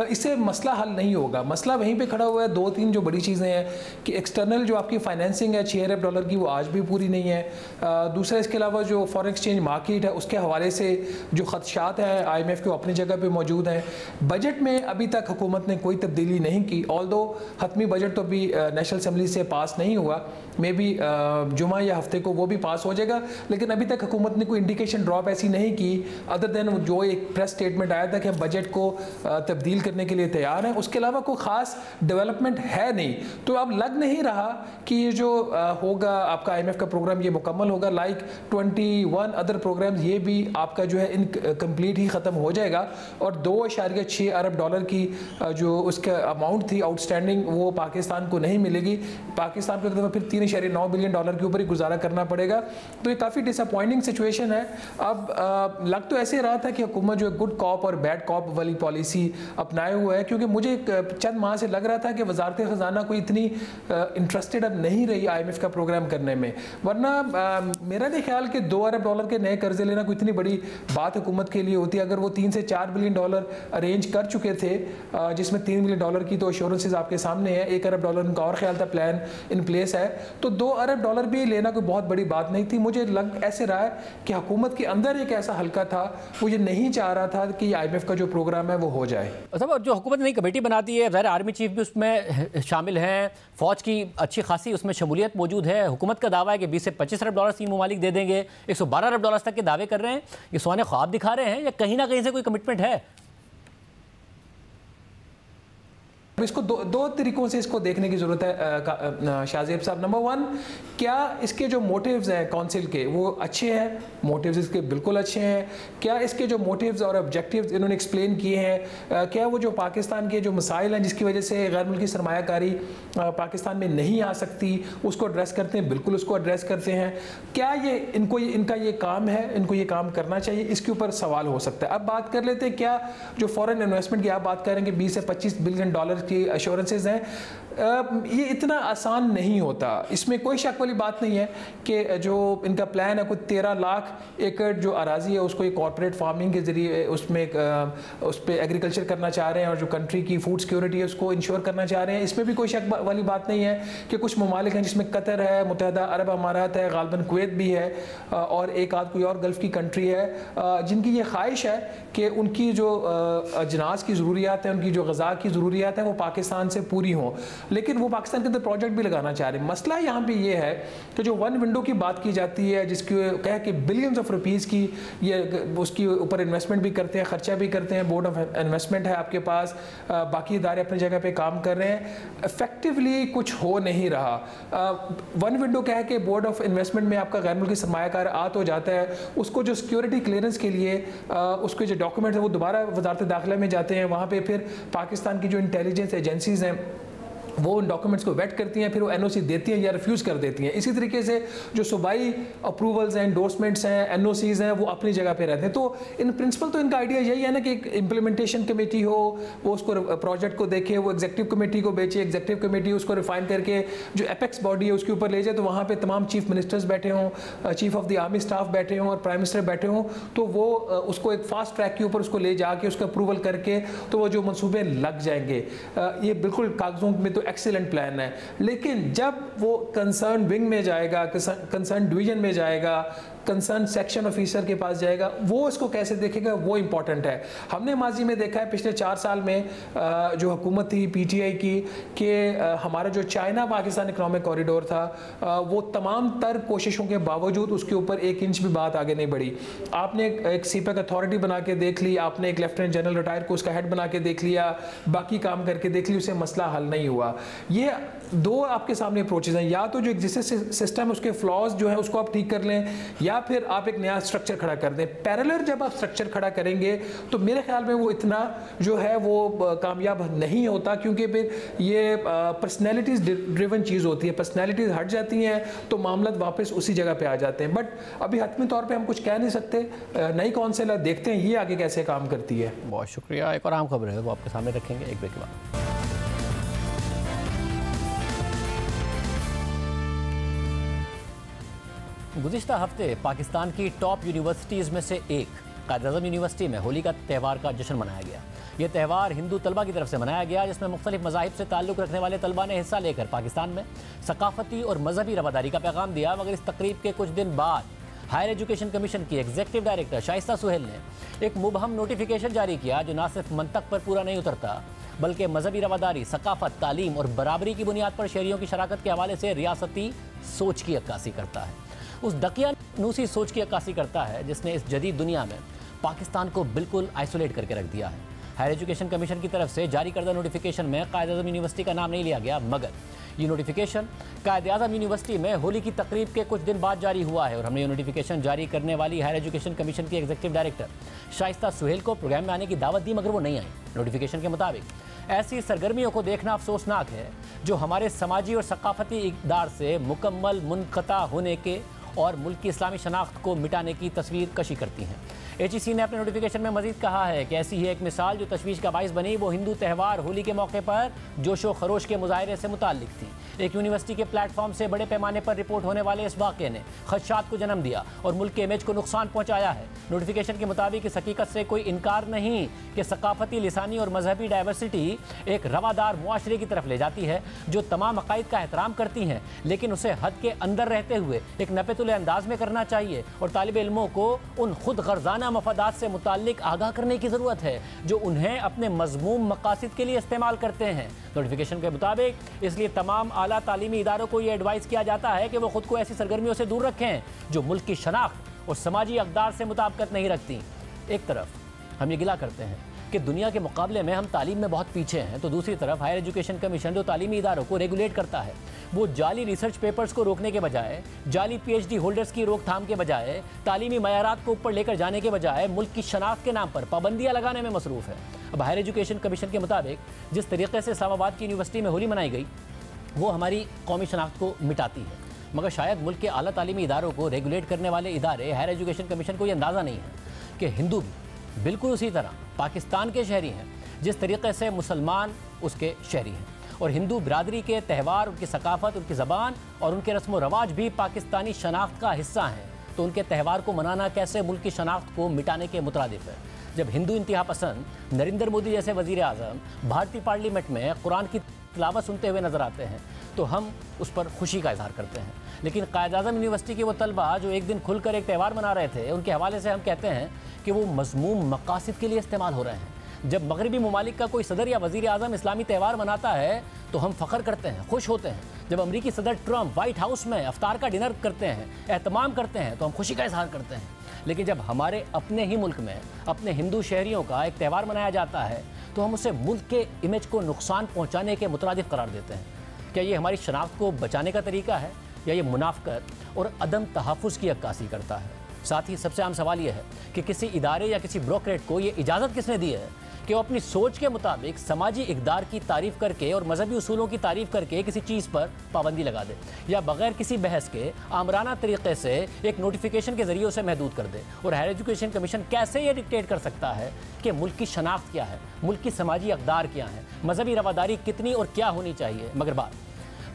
इससे मसला हल नहीं होगा। मसला वहीं पर खड़ा हुआ है। 2-3 जो बड़ी चीज़ें हैं कि एक्सटर्नल जो आपकी फाइनेंसिंग है $6 अरब की वो आज भी पूरी नहीं है। दूसरा इसके अलावा जो फॉरेन एक्सचेंज मार्केट है उसके हवाले से जो खदशात हैं IMF के अपनी जगह पे मौजूद हैं। बजट में अभी तक हुकूमत ने कोई तब्दीली नहीं की, ऑल्दो हतमी बजट तो अभी नेशनल असम्बली से पास नहीं हुआ, मे बी जुमा या हफ्ते को वो भी पास हो जाएगा, लेकिन अभी तक हुकूमत ने कोई इंडिकेशन ड्रॉप ऐसी नहीं की अदर देन जो एक प्रेस स्टेटमेंट आया था कि हम बजट को तब्दील करने के लिए तैयार हैं। उसके अलावा कोई ख़ास डेवलपमेंट है नहीं। तो अब लग नहीं रहा कि ये जो होगा आपका IMF का प्रोग्राम ये मुकम्मल होगा। लाइक 21 अदर प्रोग्राम्स ये भी आपका जो है इनकम्प्लीट ही ख़त्म हो जाएगा और $2.6 अरब की जो उसका अमाउंट थी आउटस्टैंडिंग वो पाकिस्तान को नहीं मिलेगी। पाकिस्तान को फिर $3.9 बिलियन के ऊपर ही गुजारा करना पड़ेगा। तो ये काफ़ी डिसअपॉइंटिंग सिचुएशन है। अब लग तो ऐसे रहा था कि हुकूमत जो गुड कॉप और बैड कॉप वाली पॉलिसी अपनाए हुआ है, क्योंकि मुझे चंद माह से लग रहा था कि वजारत ख़जाना कोई इतनी इंटरेस्टेड अब नहीं रही IMF का प्रोग्राम करने में। वरना मेरा नहीं ख्याल कि $2 अरब के नए कर्जे लेना कोई इतनी बड़ी बात हुकूमत के लिए होती है। अगर वो $3 से $4 बिलियन अरेंज कर चुके थे जिसमें $3 बिलियन की तो एश्योरेंसेज आपके सामने है, $1 अरब उनका और ख्याल था प्लान इन प्लेस है, तो $2 अरब भी लेना कोई बहुत बड़ी बात नहीं थी। मुझे लग ऐसे रहा है कि हुकूमत के अंदर एक ऐसा हल्का था वो ये नहीं चाह रहा था कि IMF का जो प्रोग्राम है वो हो जाए। मतलब जो हुकूमत ने कमेटी बनाती है, ज़ाहिर आर्मी चीफ भी उसमें शामिल हैं, फ़ौज की अच्छी खासी उसमें शमूलियत मौजूद है। हुकूमत का दावा है कि $20 से $25 अरब 3 ममालिक दे देंगे, $112 अरब तक के दावे कर रहे हैं। ये सुहाने ख्वाब दिखा रहे हैं या कहीं ना कहीं से कोई कमिटमेंट है? इसको दो तरीकों से इसको देखने की ज़रूरत है शाहजेब साहब। नंबर 1, क्या इसके जो मोटिव्स हैं काउंसिल के वो अच्छे हैं? मोटिव्स इसके बिल्कुल अच्छे हैं। क्या इसके जो मोटिव्स और ऑब्जेक्टिव्स इन्होंने एक्सप्लेन किए हैं, क्या वो जो पाकिस्तान के जो मसाइल हैं जिसकी वजह से गैर मुल्की सरमायाकारी पाकिस्तान में नहीं आ सकती उसको एड्रेस करते हैं? बिल्कुल उसको एड्रेस करते हैं। क्या ये इनका ये काम है, इनको ये काम करना चाहिए? इसके ऊपर सवाल हो सकता है। अब बात कर लेते हैं क्या जो फॉरेन इन्वेस्टमेंट की आप बात करेंगे $20 से $25 बिलियन की अश्योरेंसेज हैं, ये इतना आसान नहीं होता। इसमें कोई शक वाली बात नहीं है कि जो इनका प्लान है, कोई 13 लाख एकड़ जो अराजी है उसको एक कॉर्पोरेट फार्मिंग के ज़रिए उसमें उस पर एग्रीकल्चर करना चाह रहे हैं और जो कंट्री की फूड सिक्योरिटी है उसको इंश्योर करना चाह रहे हैं। इसमें भी कोई शक वाली बात नहीं है कि कुछ ममालिक हैं जिसमें कतर है, मुत्तहदा अरब अमारात है, गालबन कुवैत भी है और एक आध कोई और गल्फ़ की कंट्री है, जिनकी ये ख्वाहिश है कि उनकी जो अजनास की ज़रूरियात हैं, उनकी जो ग़ज़ा की ज़रूरियात हैं वो पाकिस्तान से पूरी हों, लेकिन वो पाकिस्तान के अंदर प्रोजेक्ट भी लगाना चाह रहे हैं। मसला यहाँ पे ये है कि जो वन विंडो की बात की जाती है, जिसकी कह के बिलियंस ऑफ रुपीज़ की ये उसकी ऊपर इन्वेस्टमेंट भी करते हैं, ख़र्चा भी करते हैं, बोर्ड ऑफ इन्वेस्टमेंट है आपके पास, बाकी इदारे अपनी जगह पे काम कर रहे हैं, इफेक्टिवली कुछ हो नहीं रहा। वन विंडो कह के बोर्ड ऑफ इन्वेस्टमेंट में आपका गैर मुल्की सरमायाकार आ तो जाता है, उसको जो सिक्योरिटी क्लियरेंस के लिए उसके जो डॉक्यूमेंट्स हैं वो दोबारा वजारत दाखिला में जाते हैं, वहाँ पे फिर पाकिस्तान की जो इंटेलिजेंस एजेंसीज़ हैं वो उन डॉक्यूमेंट्स को वेट करती हैं, फिर वो एनओसी देती हैं या रिफ्यूज़ कर देती हैं। इसी तरीके से जो सूबाई अप्रूवल्स हैं, एंडोर्समेंट्स हैं, एनओसीज़ हैं, वो अपनी जगह पे रहते हैं। तो इन प्रिंसिपल तो इनका आइडिया यही है ना कि एक इम्प्लीमेंटेशन कमेटी हो, वो उसको प्रोजेक्ट को देखे, वो एग्जीक्यूटिव कमेटी को बेचे, एग्जीक्यूटिव कमेटी उसको रिफाइन करके जो एपेक्स बॉडी है उसके ऊपर ले जाए, तो वहाँ पर तमाम चीफ मिनिस्टर्स बैठे हों, chief of the army staff बैठे हों और प्राइम मिनिस्टर बैठे हों, तो वो उसको एक फास्ट ट्रैक के ऊपर उसको ले जाके उसका अप्रूवल करके तो वो जो मनसूबे लग जाएंगे। ये बिल्कुल कागजों में तो एक्सीलेंट प्लान है, लेकिन जब वो कंसर्न विंग में जाएगा, कंसर्न डिवीजन में जाएगा, कंसर्न सेक्शन ऑफिसर के पास जाएगा, वो इसको कैसे देखेगा वो इंपॉर्टेंट है। हमने माजी में देखा है पिछले 4 साल में जो हुकूमत थी पीटीआई की कि हमारा जो चाइना पाकिस्तान इकोनॉमिक कॉरिडोर था वो तमाम तर कोशिशों के बावजूद उसके ऊपर 1 इंच भी बात आगे नहीं बढ़ी। आपने एक सीपैक अथॉरिटी बना के देख ली, आपने एक लेफ्टिनेंट जनरल रिटायर को उसका हेड बना के देख लिया, बाकी काम करके देख ली, उससे मसला हल नहीं हुआ। ये 2 आपके सामने अप्रोचेज हैं, या तो जो एग्जिस्टिंग सिस्टम उसके फ्लॉज जो है उसको आप ठीक कर लें, या फिर आप एक नया स्ट्रक्चर खड़ा कर दें। पैरेलल जब आप स्ट्रक्चर खड़ा करेंगे तो मेरे ख्याल में वो इतना जो है वो कामयाब नहीं होता, क्योंकि फिर ये पर्सनैलिटीज़ ड्रिवन चीज़ होती है, पर्सनैलिटीज़ हट जाती हैं तो मामला वापस उसी जगह पे आ जाते हैं। बट अभी हतमी तौर पे हम कुछ कह नहीं सकते, नई कौंसिल देखते हैं ये आगे कैसे काम करती है। बहुत शुक्रिया। एक और अहम खबर है वो आपके सामने रखेंगे एक ब्रेक के बाद। गुज़िश्ता हफ्ते पाकिस्तान की टॉप यूनिवर्सिटीज़ में से एक कायद-ए-आज़म यूनिवर्सिटी में होली का त्यौहार का जश्न मनाया गया। ये त्यौहार हिंदू तलबा की तरफ से मनाया गया, जिसमें मुख्तलिफ मज़ाहिब से ताल्लुक़ रखने वाले तलबा ने हिस्सा लेकर पाकिस्तान में सकाफ़ती और मजहबी रवादारी का पैगाम दिया। मगर इस तकरीब के कुछ दिन बाद हायर एजुकेशन कमीशन की एग्जीक्यूटिव डायरेक्टर शाइस्ता सुहेल ने एक मुबहम नोटिफिकेशन जारी किया, जो न सिर्फ मंतक पर पूरा नहीं उतरता बल्कि मजहबी रवादारी, सकाफ़त, तालीम और बराबरी की बुनियाद पर शहरियों की शराकत के हवाले से रियासती सोच की अक्कासी करता है। उस दकियानूसी सोच की अक्कासी करता है जिसने इस जदीद दुनिया में पाकिस्तान को बिल्कुल आइसोलेट करके रख दिया है। हायर एजुकेशन कमीशन की तरफ से जारी करदा नोटिफिकेशन में कायद-ए-आज़म यूनिवर्सिटी का नाम नहीं लिया गया, मगर ये नोटिफिकेशन कायद-ए-आज़म यूनिवर्सिटी में होली की तकरीब के कुछ दिन बाद जारी हुआ है। और हमने ये नोटिफिकेशन जारी करने वाली हायर एजुकेशन कमीशन की एग्जीक्यूटिव डायरेक्टर शाइस्ता सुहेल को प्रोग्राम में आने की दावत दी, मगर वो नहीं आई। नोटिफिकेशन के मुताबिक ऐसी सरगर्मियों को देखना अफसोसनाक है जो हमारे समाजी और सकाफती इक़दार से मुकम्मल मुनक़ता होने के और मुल्क की इस्लामी शनाख्त को मिटाने की तस्वीर कशी करती हैं। HEC ने अपने नोटिफिकेशन में मजीद कहा है कि ऐसी ही एक मिसाल जो तशवीश का बाइस बनी वो हिंदू त्यौहार होली के मौके पर जोशो खरोश के मुजाहरे से मुताल्लिक थी। एक यूनिवर्सिटी के प्लेटफॉर्म से बड़े पैमाने पर रिपोर्ट होने वाले इस वाक़े ने खदशात को जन्म दिया और मुल्क के इमेज को नुकसान पहुँचाया है। नोटिफिकेशन के मुताबिक इस हकीकत से कोई इनकार नहीं कि सकाफती, लिसानी और मजहबी डाइवर्सिटी एक रवादार मुआशरे की तरफ ले जाती है जो तमाम अकायद का एहतराम करती हैं, लेकिन उसे हद के अंदर रहते हुए एक नपतुल अंदाज में करना चाहिए और तालिब इल्मों को उन खुद गर्जाना मफादात से मुताल्लिक आगाह करने की ज़रूरत है जो उन्हें अपने मज़मूम मकासद के लिए इस्तेमाल करते हैं। नोटिफिकेशन के मुताबिक इसलिए तमाम आला तालीमी इदारों को ये एडवाइस किया जाता है कि वो खुद को ऐसी सरगर्मियों से दूर रखें जो मुल्क की शनाख्त और समाजी अक़दार से मुताबिकत नहीं रखती। एक तरफ हम ये गिला करते हैं कि दुनिया के मुकाबले में हम तालीम में बहुत पीछे हैं, तो दूसरी तरफ हायर एजुकेशन कमीशन जो तालीमी इदारों को रेगुलेट करता है वो जाली रिसर्च पेपर्स को रोकने के बजाय, जाली PhD होल्डर्स की रोकथाम के बजाय, तालीमी मयारात को ऊपर लेकर जाने के बजाय मुल्क की शनाख्त के नाम पर पाबंदियाँ लगाने में मसरूफ़ है। अब हायर एजुकेशन कमीशन के मुताबिक जिस तरीके से इस्लामाबाद की यूनिवर्सिटी में होली मनाई गई वो हमारी कौमी शनाख्त को मिटाती है, मगर शायद मुल्क के आला तालीमी इदारों को रेगुलेट करने वाले इदारे हायर एजुकेशन कमीशन को ये अंदाज़ा नहीं है कि हिंदू भी बिल्कुल उसी तरह पाकिस्तान के शहरी हैं जिस तरीके से मुसलमान उसके शहरी हैं। और हिंदू बिरादरी के त्यौहार, उनकी सकाफत, उनकी ज़बान और उनके रस्म व रवाज भी पाकिस्तानी शनाख्त का हिस्सा हैं। तो उनके त्यौहार को मनाना कैसे मुल्क की शनाख्त को मिटाने के मुतरादिफ है। जब हिंदू इंतहा पसंद नरेंद्र मोदी जैसे वज़ीर आज़म भारतीय पार्लियामेंट में कुरान की तिलावत सुनते हुए नजर आते हैं तो हम उस पर खुशी का इजहार करते हैं। लेकिन कायद-ए-आज़म यूनिवर्सिटी के वो तलबा जो एक दिन खुलकर एक त्यौहार मना रहे थे, उनके हवाले से हम कहते हैं कि वो मज़मूम मकासद के लिए इस्तेमाल हो रहे हैं। जब मगरबी ममालिक का कोई सदर या वज़ीर आज़म इस्लामी त्यौहार मनाता है तो हम फ़ख्र करते हैं, खुश होते हैं। जब अमरीकी सदर ट्रंप वाइट हाउस में अफ्तार का डिनर करते हैं, एहतमाम करते हैं, तो हम खुशी का इजहार करते हैं। लेकिन जब हमारे अपने ही मुल्क में अपने हिंदू शहरियों का एक त्यौहार मनाया जाता है तो हम उसे मुल्क के इमेज को नुकसान पहुँचाने के मुतरादिफ करार देते हैं। क्या ये हमारी शनाख्त को बचाने का तरीका है या ये मुनाफ़क़त और अदम तहफ़्फ़ुज़ की अक्कासी करता है? साथ ही सबसे आम सवाल यह है कि किसी इदारे या किसी ब्यूरोक्रेट को ये इजाज़त किसने दी है कि वो अपनी सोच के मुताबिक समाजी इक़दार की तारीफ़ करके और मजहबी उसूलों की तारीफ़ करके किसी चीज़ पर पाबंदी लगा दे या बग़ैर किसी बहस के आमराना तरीक़े से एक नोटिफिकेशन के ज़रिए उसे महदूद कर दे? और हायर एजुकेशन कमीशन कैसे ये डिक्टेट कर सकता है कि मुल्क की शनाख्त क्या है, मुल्क की समाजी इक़दार क्या है, मजहबी रवादारी कितनी और क्या होनी चाहिए? मगर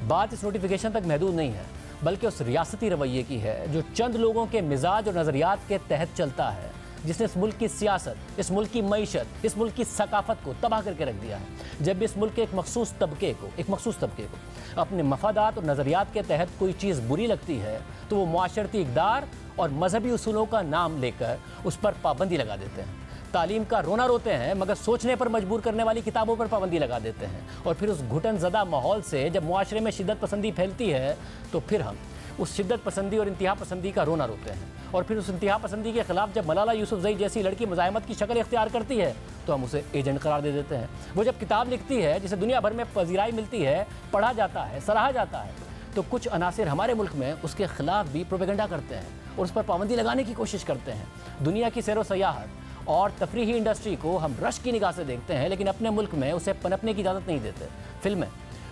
बात इस नोटिफिकेशन तक महदूद नहीं है, बल्कि उस रियासती रवैये की है जो चंद लोगों के मिजाज और नज़रियात के तहत चलता है, जिसने इस मुल्क की सियासत, इस मुल्क की मईशत, इस मुल्क की सकाफत को तबाह करके रख दिया है। जब भी इस मुल्क के एक मखसूस तबके को अपने मफादात और नज़रियात के तहत कोई चीज़ बुरी लगती है तो वो मुआशरती इक़दार और मजहबी उसूलों का नाम लेकर उस पर पाबंदी लगा देते हैं। तालीम का रोना रोते हैं मगर सोचने पर मजबूर करने वाली किताबों पर पाबंदी लगा देते हैं। और फिर उस घुटन ज़दा माहौल से जब मुआशरे में शिद्दत पसंदी फैलती है तो फिर हम उस शिद्दत पसंदी और इंतहा पसंदी का रोना रोते हैं। और फिर उस इंतहा पसंदी के ख़िलाफ़ जब मलाला यूसुफ़ज़ई जैसी लड़की मुज़ाहमत की शक्ल इख्तियार करती है तो हम उसे एजेंट करार दे देते हैं। वो जब किताब लिखती है जिसे दुनिया भर में पजीराई मिलती है, पढ़ा जाता है, सराहा जाता है, तो कुछ अनासिर हमारे मुल्क में उसके ख़िलाफ़ भी प्रोपेगेंडा करते हैं और उस पर पाबंदी लगाने की कोशिश करते हैं। दुनिया की सैर व सयाहत और तफरीही इंडस्ट्री को हम रश की निगाह से देखते हैं, लेकिन अपने मुल्क में उसे पनपने की इजाज़त नहीं देते। फिल्में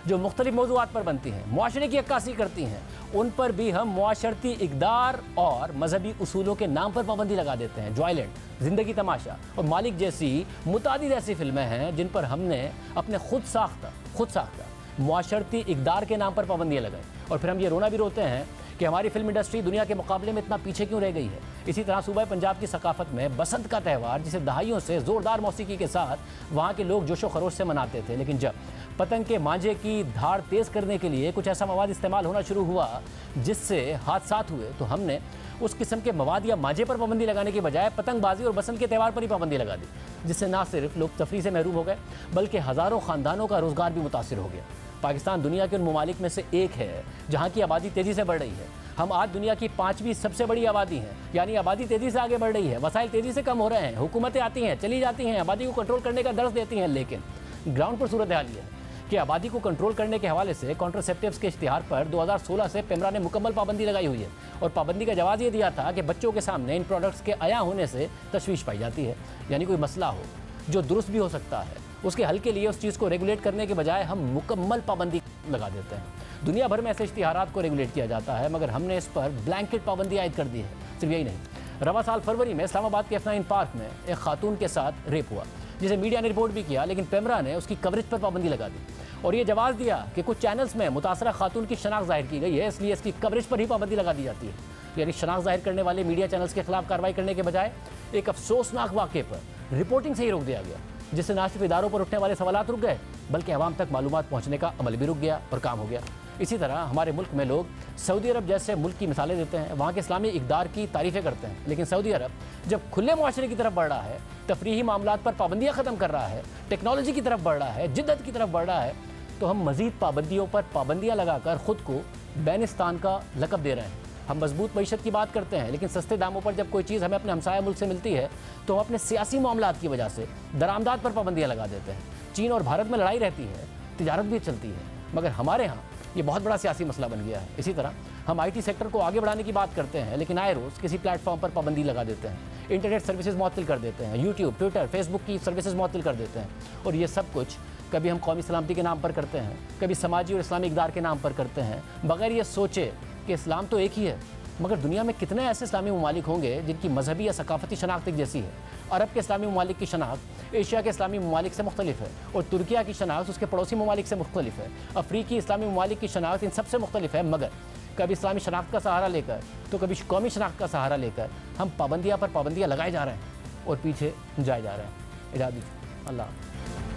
जो मुख्तलिफ मौज़ूआत पर बनती हैं, मुआशरे की अक्कासी करती हैं, उन पर भी हम मुआशरती इक़दार और मजहबी उसूलों के नाम पर पाबंदी लगा देते हैं। जॉयलैंड, ज़िंदगी तमाशा और मालिक जैसी मुतादिद ऐसी फिल्में हैं जिन पर हमने अपने खुद साख्ता मुआशरती इक़दार के नाम पर पाबंदियाँ लगाई। और फिर हम ये रोना भी रोते हैं कि हमारी फिल्म इंडस्ट्री दुनिया के मुकाबले में इतना पीछे क्यों रह गई है। इसी तरह सूबा पंजाब की सकाफत में बसंत का त्यौहार, जिसे दहाइयों से ज़ोरदार मौसीकी के साथ वहाँ के लोग जोशो खरोश से मनाते थे, लेकिन जब पतंग के मांझे की धार तेज़ करने के लिए कुछ ऐसा मवाद इस्तेमाल होना शुरू हुआ जिससे हादसात हुए, तो हमने उस किस्म के मवाद या मांझे पर पाबंदी लगाने के बजाय पतंगबाजी और बसंत के त्यौहार पर ही पाबंदी लगा दी, जिससे ना सिर्फ लोग तफरी से महरूम हो गए बल्कि हज़ारों ख़ानदानों का रोज़गार भी मुतासिर हो गया। पाकिस्तान दुनिया के उन ममालिक में से एक है जहाँ की आबादी तेज़ी से बढ़ रही है। हम आज दुनिया की 5वीं सबसे बड़ी आबादी हैं, यानी आबादी तेज़ी से आगे बढ़ रही है, वसाइल तेज़ी से कम हो रहे हैं, हुकूमतें आती हैं चली जाती हैं, आबादी को कंट्रोल करने का दर्ज देती हैं, लेकिन ग्राउंड पर सूरत हाल ये है कि आबादी को कंट्रोल करने के हवाले से कॉन्ट्रासेप्टिव्स के इश्तिहार पर 2016 से पेमरा ने मुकम्मल पाबंदी लगाई हुई है। और पाबंदी का जवाब ये दिया था कि बच्चों के सामने इन प्रोडक्ट्स के आया होने से तशवीश पाई जाती है, यानी कोई मसला हो जो दुरुस्त भी हो सकता है, उसके हल के लिए उस चीज़ को रेगुलेट करने के बजाय हम मुकम्मल पाबंदी लगा देते हैं। दुनिया भर में ऐसे इश्तिहारात को रेगुलेट किया जाता है, मगर हमने इस पर ब्लैंकेट पाबंदी आयद कर दी है। सिर्फ यही नहीं, रवा साल फरवरी में इस्लामाबाद के F9 पार्क में एक खातून के साथ रेप हुआ, जिसे मीडिया ने रिपोर्ट भी किया, लेकिन पेमरा ने उसकी कवरेज पर पाबंदी लगा दी और ये जवाब दिया कि कुछ चैनल्स में मुतासरा खातून की शनाख्त जाहिर की गई है, इसलिए इसकी कवरेज पर ही पाबंदी लगा दी जाती है। यानी शनाख्त जाहिर करने वाले मीडिया चैनल्स के खिलाफ कार्रवाई करने के बजाय एक अफसोसनाक वाक़े पर रिपोर्टिंग से ही रोक दिया गया, जिससे ना सिर्फ इदारों पर उठने वाले सवालात रुक गए बल्कि अवाम तक मालूमात पहुँचने का अमल भी रुक गया और काम हो गया। इसी तरह हमारे मुल्क में लोग सऊदी अरब जैसे मुल्क की मिसालें देते हैं, वहाँ के इस्लामी इक़दार की तारीफ़ें करते हैं, लेकिन सऊदी अरब जब खुले मुआशरे की तरफ बढ़ रहा है, तफरीही मामलात पर पाबंदियाँ ख़त्म कर रहा है, टेक्नोलॉजी की तरफ बढ़ रहा है, जिद्दत की तरफ बढ़ रहा है, तो हम मज़ीद पाबंदियों पर पाबंदियाँ लगाकर ख़ुद को बैनिस्तान का लक़ब दे रहे हैं। हम मजबूत मईशत की बात करते हैं, लेकिन सस्ते दामों पर जब कोई चीज़ हमें अपने हमसाया मुल्क से मिलती है तो हम अपने सियासी मामलात की वजह से दरामदात पर पाबंदियाँ लगा देते हैं। चीन और भारत में लड़ाई रहती है, तिजारत भी चलती है, मगर हमारे यहाँ ये बहुत बड़ा सियासी मसला बन गया है। इसी तरह हम IT सेक्टर को आगे बढ़ाने की बात करते हैं, लेकिन आए रोज़ किसी प्लेटफॉर्म पर पाबंदी लगा देते हैं, इंटरनेट सर्विसेज मुअत्तल कर देते हैं, यूट्यूब, ट्विटर, फेसबुक की सर्विसेज मुअत्तल कर देते हैं। और ये सब कुछ कभी हम कौमी सलामती के नाम पर करते हैं, कभी समाजी और इस्लामी इक़दार के नाम पर करते हैं, बगैर ये सोचे कि इस्लाम तो एक ही है, मगर दुनिया में कितने ऐसे इस्लामी ममालिक होंगे जिनकी मजहबी या सकाफती शनाख्त एक जैसी है? अरब के इस्लामी ममालिक की शनाख्त एशिया के इस्लामी ममालिक से मुख्तलिफ है, और तुर्किया की शनाख्त उसके पड़ोसी ममालिक से मुख्तलिफ है। अफ्रीकी इस्लामी ममालिक की शनाख्त इन सबसे मुख्तलिफ है, मगर कभी इस्लामी शनाख्त का सहारा लेकर तो कभी कौमी शनाख्त का सहारा लेकर हम पाबंदियाँ पर पाबंदियाँ लगाए जा रहे हैं और पीछे जाए जा रहे हैं। इजाज़त दीजिए। अल्लाह।